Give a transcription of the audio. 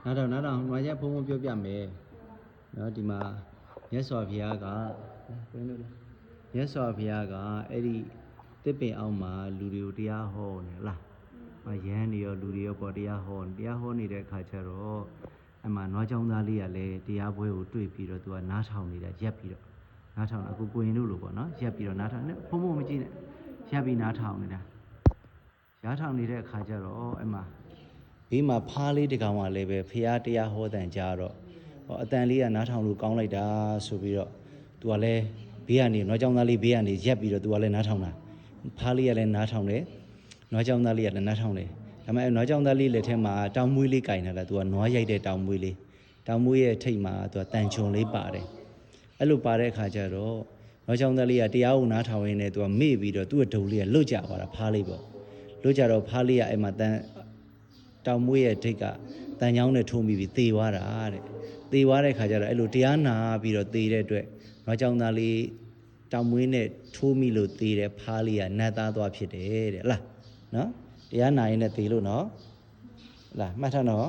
နားထောင်မှာကျဖုံပြောပြမယ်နော်ဒီမှာမြတ်စွာဘုရားကဘယ်လိုလဲမြတ်စွာဘုရားကအဲ့ဒီတစ်ပင်အောင်မှာလူတွေကိုတရားဟောနေလားရဟန်းတွေရောလူတွေရောပေါ်တရားဟောနေတဲ့အခါကျတော့အမှနွားချောင်းသားလေးကလည်းတရားပွဲကိုတွေ့ပြီးတော့သူကနားထောင်နေတာရက်ပြီးတော့နားထောင်အခုကိုရင်တို့လိုပေါ့နော်ရက်ပြီးတော့နားထောင်နေဖုံမကြည့်နဲ့ရက်ပြီးနားထောင်နေတာရားထောင်နေတဲ့အခါကျတော့အမှဘေးမှာဖားလေးတကောင်ကလည်းပဲဖះတရားဟောတန်ကြတော့အတန်လေးကနားထောင်လို့ကောင်းလိုက်တာဆိုပြီးတော့သူကလည်းဘေးကနေနွားချောင်းသားလေးဘေးကနေရက်ပြီးတော့သူကလည်းနားထောင်တာဖားလေးကလည်းနားထောင်တယ်နွားချောင်းသားလေးကလည်းနားထောင်တယ်ဒါပေမဲ့နွားချောင်းသားလေးလက်ထဲမှာတောင်မွေးလေးကင်ထားတာသူကနွားရိုက်တဲ့တောင်မွေးလေးတောင်မွေးရဲ့ထိတ်မှာသူကတန်ချုံလေးပါတယ်အဲ့လိုပါတဲ့အခါကျတော့နွားချောင်းသားလေးကတရားကိုနားထောင်ရင်းနဲ့သူကမေ့ပြီးတော့သူ့ရဲ့ဒုံလေးကလွတ်ကြသွားတာဖားလေးပေါ့လွတ်ကြတော့ဖားလေးကအဲ့မှာတောင်မွေးရဲ့ထိတ်ကတန်ချောင်းနဲ့ထိုးမိပြီးသေသွားတာတဲ့သေသွားတဲ့ခါကျတော့အဲ့လိုတရားနာပြီးတော့သေတဲ့အတွက်နွားချောင်းသားလေးတောင်မွေးနဲ့ထိုးမိလို့သေတဲ့ဖားလေးကနတ်သားသွားဖြစ်တယ်တဲ့လားနော်တရားနာရင်လည်းသေလို့နော်လားမှတ်ထားနော်